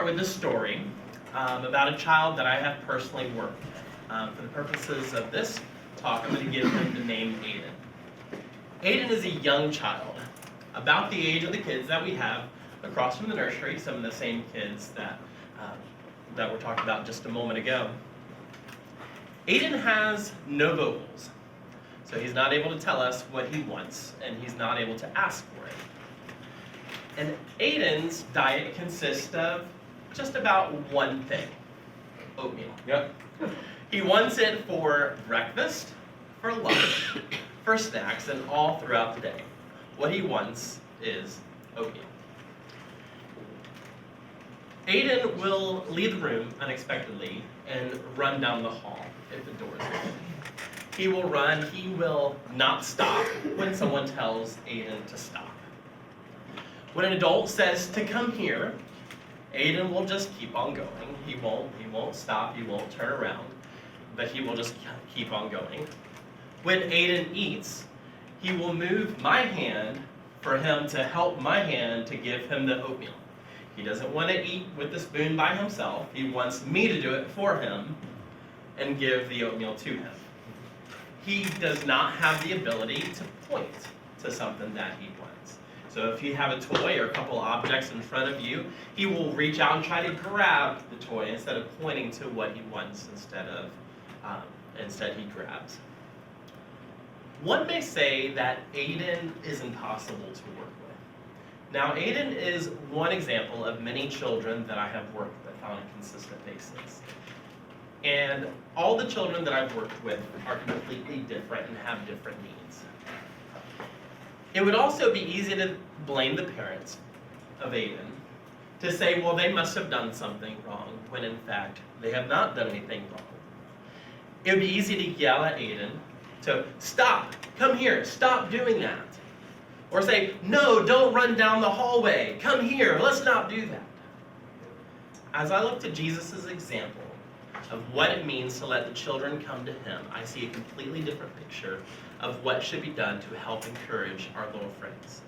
start with this story about a child that I have personally worked with. For the purposes of this talk, I'm going to give him the name Aiden. Aiden is a young child, about the age of the kids that we have across from the nursery, some of the same kids that we're talking about just a moment ago. Aiden has no vocals, so he's not able to tell us what he wants, and he's not able to ask for it. And Aiden's diet consists of just about one thing: oatmeal. Yep. He wants it for breakfast, for lunch, for snacks, and all throughout the day. What he wants is oatmeal. Aiden will leave the room unexpectedly and run down the hall if the door is open. He will run, he will not stop when someone tells Aiden to stop. When an adult says to come here, Aiden will just keep on going. He won't stop, he won't turn around, but he will just keep on going. When Aiden eats, he will move my hand for him to help my hand to give him the oatmeal. He doesn't want to eat with the spoon by himself. He wants me to do it for him and give the oatmeal to him. He does not have the ability to point to something that he wants. So if you have a toy or a couple objects in front of you, he will reach out and try to grab the toy instead of pointing to what he wants. Instead he grabs. One may say that Aiden is impossible to work with. Now, Aiden is one example of many children that I have worked with on a consistent basis. And all the children that I've worked with are completely different and have different needs. It would also be easy to blame the parents of Aiden, to say, well, they must have done something wrong, when in fact, they have not done anything wrong. It would be easy to yell at Aiden to stop, come here, stop doing that. Or say, no, don't run down the hallway, come here, let's not do that. As I look to Jesus' example of what it means to let the children come to him, I see a completely different picture of what should be done to help encourage our little friends.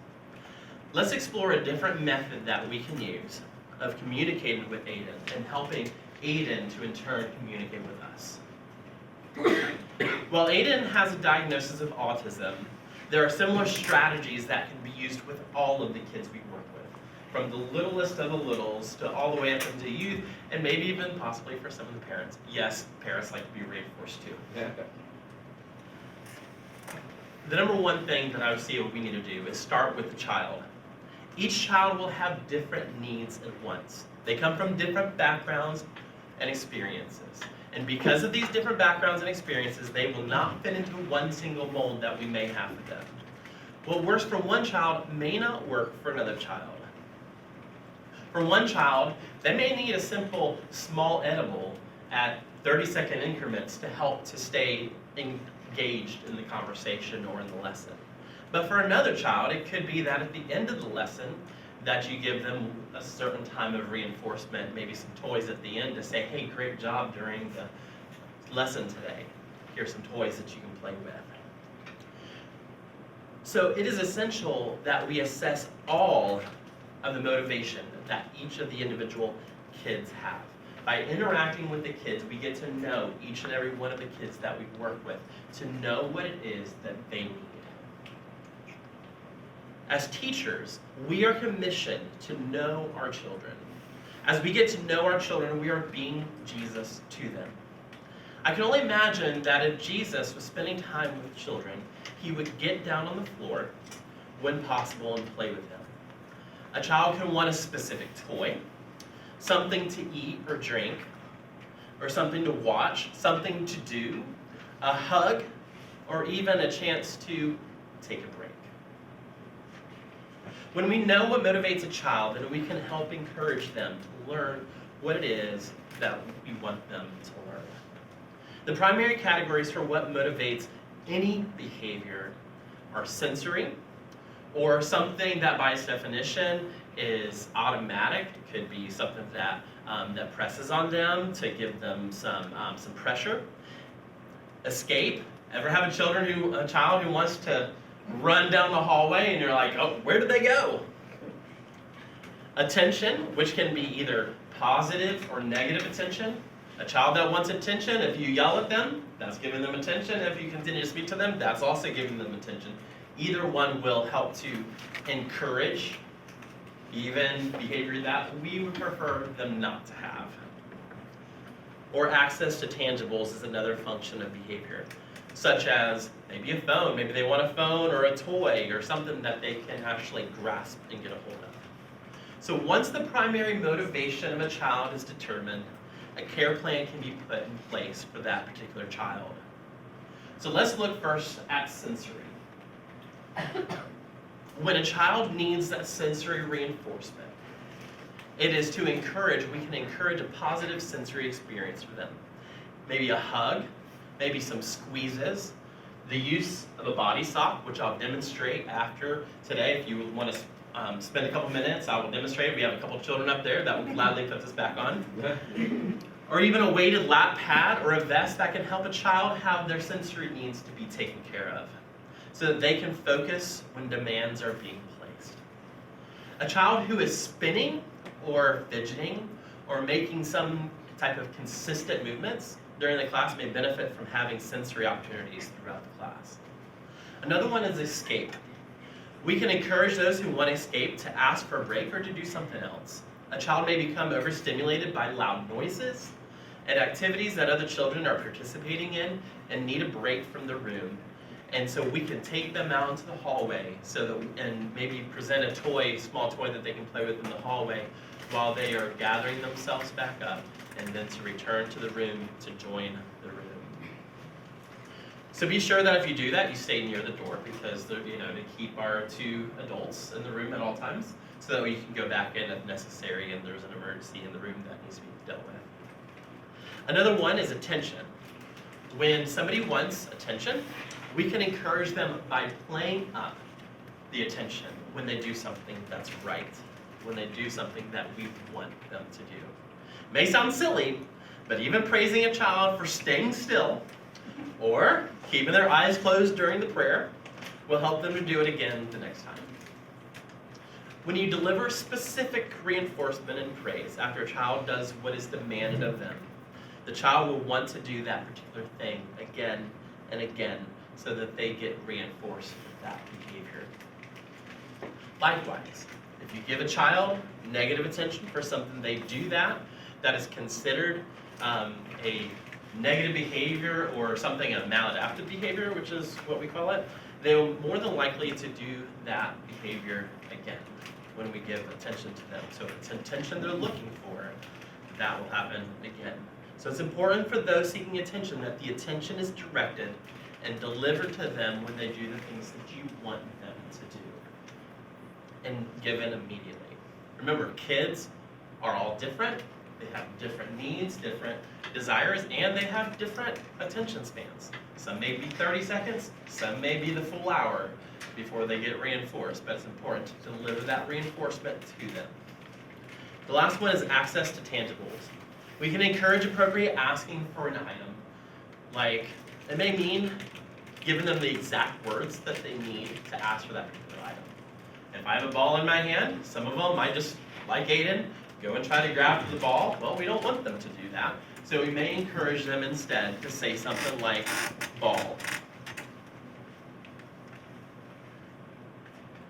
Let's explore a different method that we can use of communicating with Aiden and helping Aiden to in turn communicate with us. While Aiden has a diagnosis of autism, there are similar strategies that can be used with all of the kids we work with, from the littlest of the littles to all the way up into youth, and maybe even possibly for some of the parents. Yes, parents like to be reinforced too. Yeah. The number one thing that I would see what we need to do is start with the child. Each child will have different needs and wants. They come from different backgrounds and experiences. And because of these different backgrounds and experiences, they will not fit into one single mold that we may have for them. What works for one child may not work for another child. For one child, they may need a simple small edible at 30-second increments to help to stay engaged in the conversation or in the lesson. But for another child, it could be that at the end of the lesson, that you give them a certain time of reinforcement, maybe some toys at the end to say, hey, great job during the lesson today. Here's some toys that you can play with. So it is essential that we assess all of the motivation that each of the individual kids have. By interacting with the kids, we get to know each and every one of the kids that we work with, to know what it is that they need. As teachers, we are commissioned to know our children. As we get to know our children, we are being Jesus to them. I can only imagine that if Jesus was spending time with children, he would get down on the floor when possible and play with them. A child can want a specific toy, something to eat or drink, or something to watch, something to do, a hug, or even a chance to take a break. When we know what motivates a child, then we can help encourage them to learn what it is that we want them to learn. The primary categories for what motivates any behavior are sensory, or something that by its definition is automatic. It could be something that presses on them to give them some pressure. Escape. Ever have a child who wants to run down the hallway and you're like, oh, where did they go? Attention, which can be either positive or negative attention. A child that wants attention, if you yell at them, that's giving them attention. If you continue to speak to them, that's also giving them attention. Either one will help to encourage even behavior that we would prefer them not to have. Or access to tangibles is another function of behavior, such as maybe a phone. Maybe they want a phone or a toy or something that they can actually grasp and get a hold of. So once the primary motivation of a child is determined, a care plan can be put in place for that particular child. So let's look first at sensory. When a child needs that sensory reinforcement, it is to encourage, we can encourage a positive sensory experience for them. Maybe a hug, maybe some squeezes, the use of a body sock, which I'll demonstrate after today. If you want to spend a couple minutes, I will demonstrate. We have a couple children up there that will gladly put this back on. Or even a weighted lap pad or a vest that can help a child have their sensory needs to be taken care of, so that they can focus when demands are being placed. A child who is spinning or fidgeting or making some type of consistent movements during the class may benefit from having sensory opportunities throughout the class. Another one is escape. We can encourage those who want to escape to ask for a break or to do something else. A child may become overstimulated by loud noises and activities that other children are participating in and need a break from the room. And so we can take them out into the hallway and maybe present a toy, small toy that they can play with in the hallway while they are gathering themselves back up, and then to return to the room to join the room. So be sure that if you do that, you stay near the door, because to keep our two adults in the room at all times, so that we can go back in if necessary and there's an emergency in the room that needs to be dealt with. Another one is attention. When somebody wants attention, we can encourage them by playing up the attention when they do something that's right, when they do something that we want them to do. May sound silly, but even praising a child for staying still or keeping their eyes closed during the prayer will help them to do it again the next time. When you deliver specific reinforcement and praise after a child does what is demanded of them, the child will want to do that particular thing again and again, so that they get reinforced with that behavior. Likewise, if you give a child negative attention for something they do that is considered a negative behavior or something, a maladaptive behavior, which is what we call it, they will more than likely to do that behavior again when we give attention to them. So if it's attention they're looking for, that will happen again. So it's important for those seeking attention that the attention is directed and delivered to them when they do the things that you want them to do, and given immediately. Remember, kids are all different. They have different needs, different desires, and they have different attention spans. Some may be 30 seconds, some may be the full hour before they get reinforced, but it's important to deliver that reinforcement to them. The last one is access to tangibles. We can encourage appropriate asking for an item, like it may mean giving them the exact words that they need to ask for that particular item. If I have a ball in my hand, some of them might just, like Aiden, go and try to grab the ball. Well, we don't want them to do that. So we may encourage them instead to say something like ball.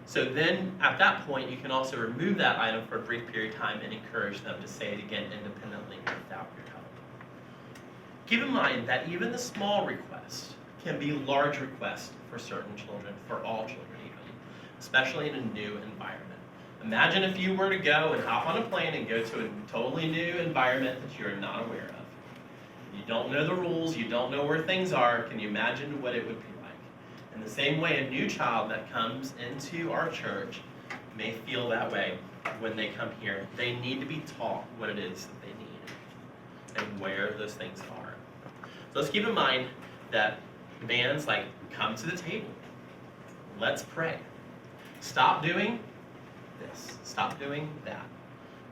So then at that point, you can also remove that item for a brief period of time and encourage them to say it again independently without your help. Keep in mind that even the small requests can be large requests for certain children, for all children even, especially in a new environment. Imagine if you were to go and hop on a plane and go to a totally new environment that you're not aware of. You don't know the rules, you don't know where things are. Can you imagine what it would be like? In the same way, a new child that comes into our church may feel that way when they come here. They need to be taught what it is that they need and where those things are. So let's keep in mind that commands like come to the table, let's pray, stop doing this, stop doing that,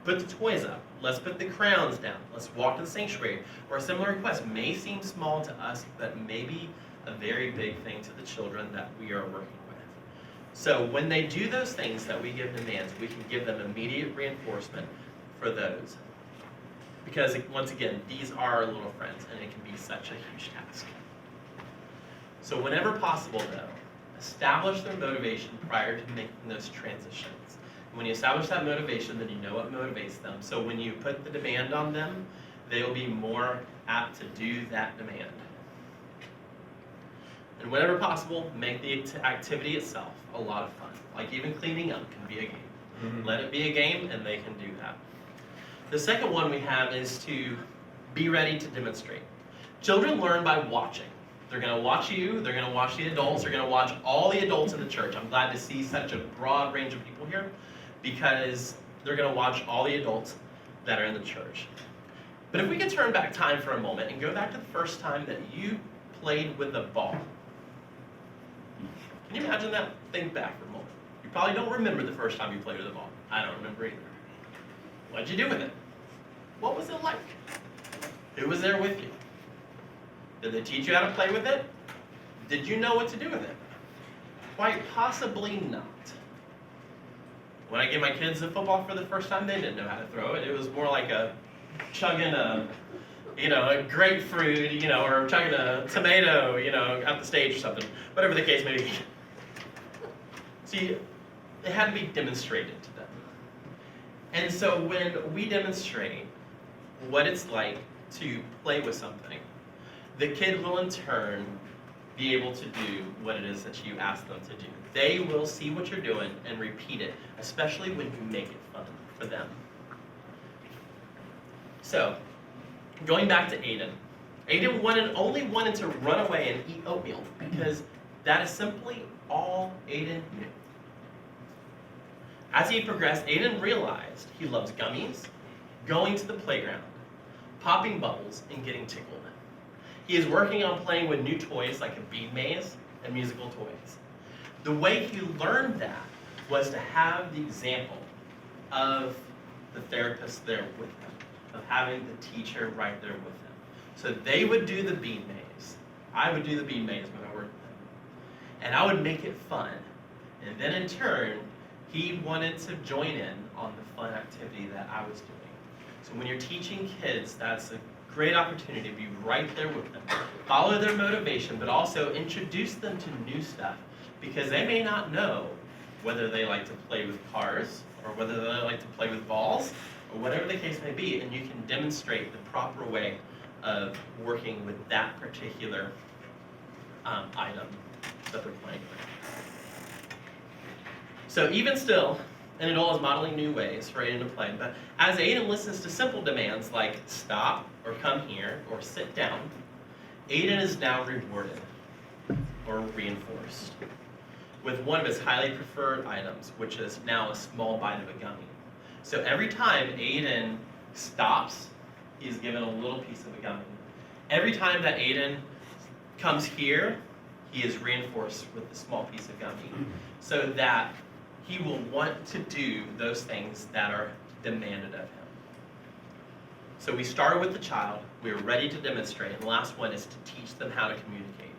put the toys up, let's put the crayons down, let's walk to the sanctuary, or a similar request may seem small to us, but may be a very big thing to the children that we are working with. So when they do those things that we give demands, we can give them immediate reinforcement for those. Because once again, these are our little friends, and it can be such a huge task. So whenever possible, though, establish their motivation prior to making those transitions. When you establish that motivation, then you know what motivates them. So when you put the demand on them, they will be more apt to do that demand. And whenever possible, make the activity itself a lot of fun. Like even cleaning up can be a game. Mm-hmm. Let it be a game, and they can do that. The second one we have is to be ready to demonstrate. Children learn by watching. They're going to watch you, they're going to watch the adults, they're going to watch all the adults in the church. I'm glad to see such a broad range of people here because they're going to watch all the adults that are in the church. But if we could turn back time for a moment and go back to the first time that you played with a ball. Can you imagine that? Think back for a moment. You probably don't remember the first time you played with a ball. I don't remember either. What did you do with it? What was it like? Who was there with you? Did they teach you how to play with it? Did you know what to do with it? Quite possibly not. When I gave my kids a football for the first time, they didn't know how to throw it. It was more like a chugging a grapefruit, or chugging a tomato, at the stage or something. Whatever the case may be. See, it had to be demonstrated to them. And so when we demonstrate what it's like to play with something, the kid will in turn be able to do what it is that you ask them to do. They will see what you're doing and repeat it, especially when you make it fun for them. So, going back to Aiden. Aiden only wanted to run away and eat oatmeal because that is simply all Aiden knew. As he progressed, Aiden realized he loves gummies, going to the playground, popping bubbles, and getting tickled. He is working on playing with new toys like a bead maze and musical toys. The way he learned that was to have the example of the therapist there with him, of having the teacher right there with him. So they would do the bead maze. I would do the bead maze when I worked with them. And I would make it fun. And then in turn, he wanted to join in on the fun activity that I was doing. So when you're teaching kids, that's a great opportunity to be right there with them. Follow their motivation, but also introduce them to new stuff because they may not know whether they like to play with cars or whether they like to play with balls or whatever the case may be, and you can demonstrate the proper way of working with that particular item that they're playing with. So even still, an adult is modeling new ways for Aiden to play, but as Aiden listens to simple demands like stop or come here or sit down, Aiden is now rewarded or reinforced with one of his highly preferred items, which is now a small bite of a gummy. So every time Aiden stops, he's given a little piece of a gummy. Every time that Aiden comes here, he is reinforced with the small piece of gummy so that he will want to do those things that are demanded of him. So we started with the child, we were ready to demonstrate, and the last one is to teach them how to communicate.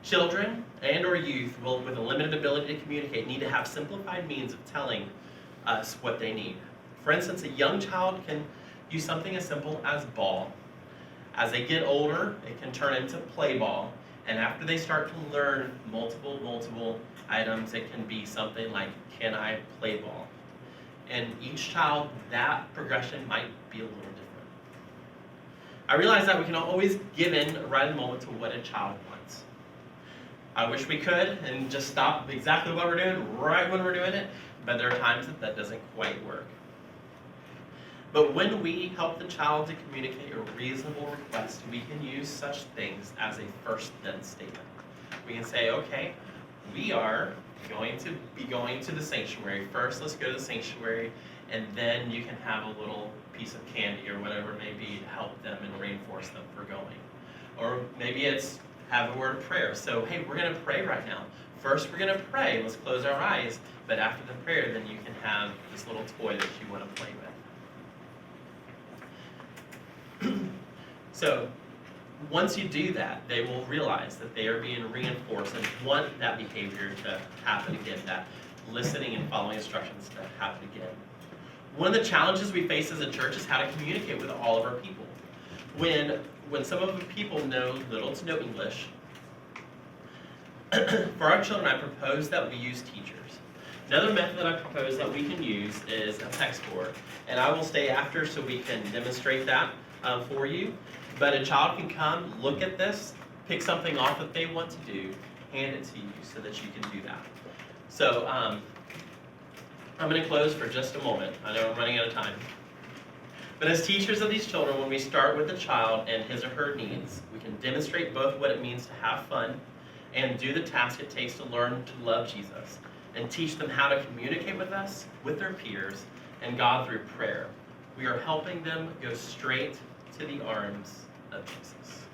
Children and or youth with a limited ability to communicate need to have simplified means of telling us what they need. For instance, a young child can use something as simple as ball. As they get older, it can turn into play ball. And after they start to learn multiple items, it can be something like, can I play ball? And each child, that progression might be a little different. I realize that we can always give in right in the moment to what a child wants. I wish we could and just stop exactly what we're doing right when we're doing it, but there are times that doesn't quite work. But when we help the child to communicate a reasonable request, we can use such things as a first then statement. We can say, okay, we are going to be going to the sanctuary. First, let's go to the sanctuary, and then you can have a little piece of candy or whatever it may be to help them and reinforce them for going. Or maybe it's have a word of prayer. So, hey, we're going to pray right now. First, we're going to pray. Let's close our eyes. But after the prayer, then you can have this little toy that you want to play with. So, once you do that, they will realize that they are being reinforced and want that behavior to happen again, that listening and following instructions to happen again. One of the challenges we face as a church is how to communicate with all of our people. When some of the people know little to no English, for our children, I propose that we use teachers. Another method that I propose that we can use is a text board, and I will stay after so we can demonstrate that for you. But a child can come, look at this, pick something off that they want to do, hand it to you so that you can do that. So I'm going to close for just a moment. I know I'm running out of time. But as teachers of these children, when we start with the child and his or her needs, we can demonstrate both what it means to have fun and do the task it takes to learn to love Jesus, and teach them how to communicate with us, with their peers, and God through prayer. We are helping them go straight to the arms of Jesus.